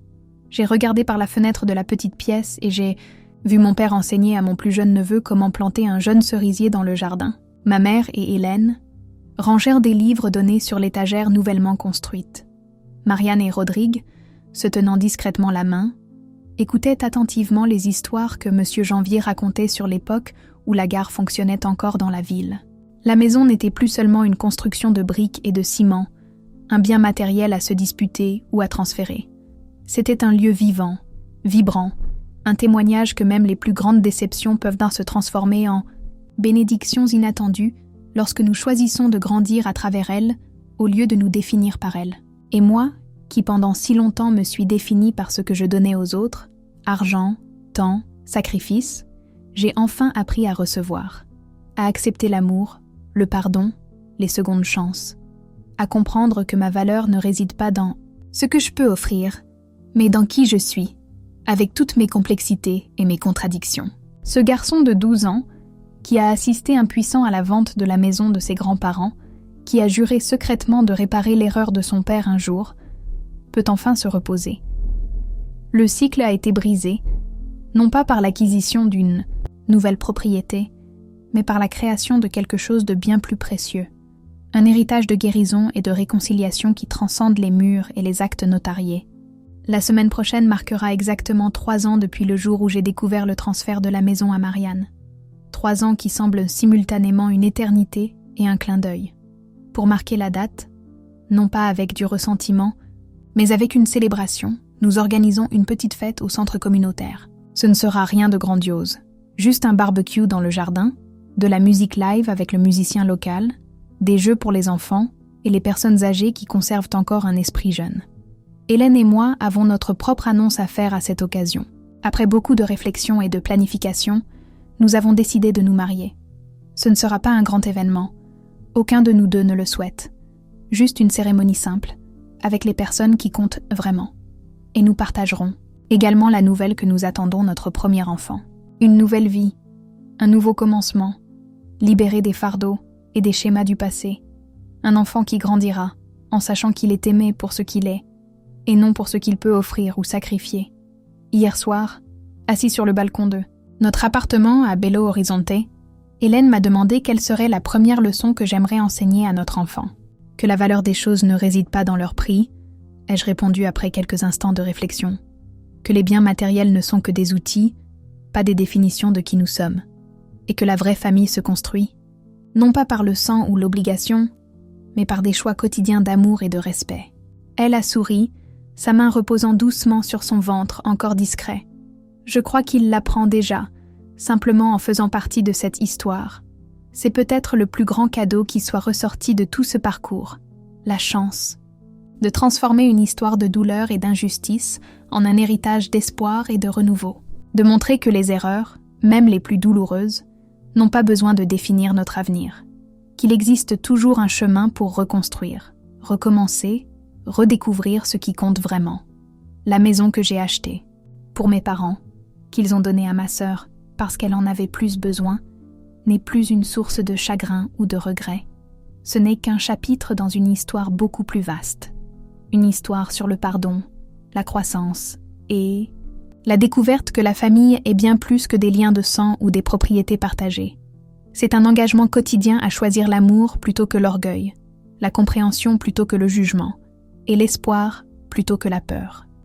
J'ai regardé par la fenêtre de la petite pièce et j'ai vu mon père enseigner à mon plus jeune neveu comment planter un jeune cerisier dans le jardin. Ma mère et Hélène rangèrent des livres donnés sur l'étagère nouvellement construite. Marianne et Rodrigue, se tenant discrètement la main, écoutaient attentivement les histoires que M. Janvier racontait sur l'époque où la gare fonctionnait encore dans la ville. La maison n'était plus seulement une construction de briques et de ciment, un bien matériel à se disputer ou à transférer. C'était un lieu vivant, vibrant, un témoignage que même les plus grandes déceptions peuvent se transformer en bénédictions inattendues lorsque nous choisissons de grandir à travers elles au lieu de nous définir par elles. Et moi, qui pendant si longtemps me suis définie par ce que je donnais aux autres, argent, temps, sacrifice, j'ai enfin appris à recevoir, à accepter l'amour, le pardon, les secondes chances, à comprendre que ma valeur ne réside pas dans ce que je peux offrir, mais dans qui je suis, avec toutes mes complexités et mes contradictions. Ce garçon de 12 ans, qui a assisté impuissant à la vente de la maison de ses grands-parents, qui a juré secrètement de réparer l'erreur de son père un jour, peut enfin se reposer. Le cycle a été brisé, non pas par l'acquisition d'une nouvelle propriété, mais par la création de quelque chose de bien plus précieux, un héritage de guérison et de réconciliation qui transcende les murs et les actes notariés. La semaine prochaine marquera exactement 3 ans depuis le jour où j'ai découvert le transfert de la maison à Marianne. 3 ans qui semblent simultanément une éternité et un clin d'œil. Pour marquer la date, non pas avec du ressentiment, mais avec une célébration, nous organisons une petite fête au centre communautaire. Ce ne sera rien de grandiose, juste un barbecue dans le jardin, de la musique live avec le musicien local, des jeux pour les enfants et les personnes âgées qui conservent encore un esprit jeune. Hélène et moi avons notre propre annonce à faire à cette occasion. Après beaucoup de réflexion et de planification, nous avons décidé de nous marier. Ce ne sera pas un grand événement. Aucun de nous deux ne le souhaite. Juste une cérémonie simple, avec les personnes qui comptent vraiment. Et nous partagerons également la nouvelle que nous attendons notre premier enfant. Une nouvelle vie, un nouveau commencement, libéré des fardeaux et des schémas du passé. Un enfant qui grandira, en sachant qu'il est aimé pour ce qu'il est, et non pour ce qu'il peut offrir ou sacrifier. Hier soir, assis sur le balcon de notre appartement à Belo Horizonte, Hélène m'a demandé quelle serait la première leçon que j'aimerais enseigner à notre enfant. Que la valeur des choses ne réside pas dans leur prix, ai-je répondu après quelques instants de réflexion. Que les biens matériels ne sont que des outils, pas des définitions de qui nous sommes. Et que la vraie famille se construit, non pas par le sang ou l'obligation, mais par des choix quotidiens d'amour et de respect. Elle a souri, sa main reposant doucement sur son ventre encore discret. Je crois qu'il l'apprend déjà, simplement en faisant partie de cette histoire. C'est peut-être le plus grand cadeau qui soit ressorti de tout ce parcours, la chance. De transformer une histoire de douleur et d'injustice en un héritage d'espoir et de renouveau. De montrer que les erreurs, même les plus douloureuses, n'ont pas besoin de définir notre avenir. Qu'il existe toujours un chemin pour reconstruire, recommencer, redécouvrir ce qui compte vraiment. La maison que j'ai achetée, pour mes parents, qu'ils ont donnée à ma sœur parce qu'elle en avait plus besoin, n'est plus une source de chagrin ou de regret. Ce n'est qu'un chapitre dans une histoire beaucoup plus vaste. Une histoire sur le pardon, la croissance et la découverte que la famille est bien plus que des liens de sang ou des propriétés partagées. C'est un engagement quotidien à choisir l'amour plutôt que l'orgueil, la compréhension plutôt que le jugement, et l'espoir plutôt que la peur.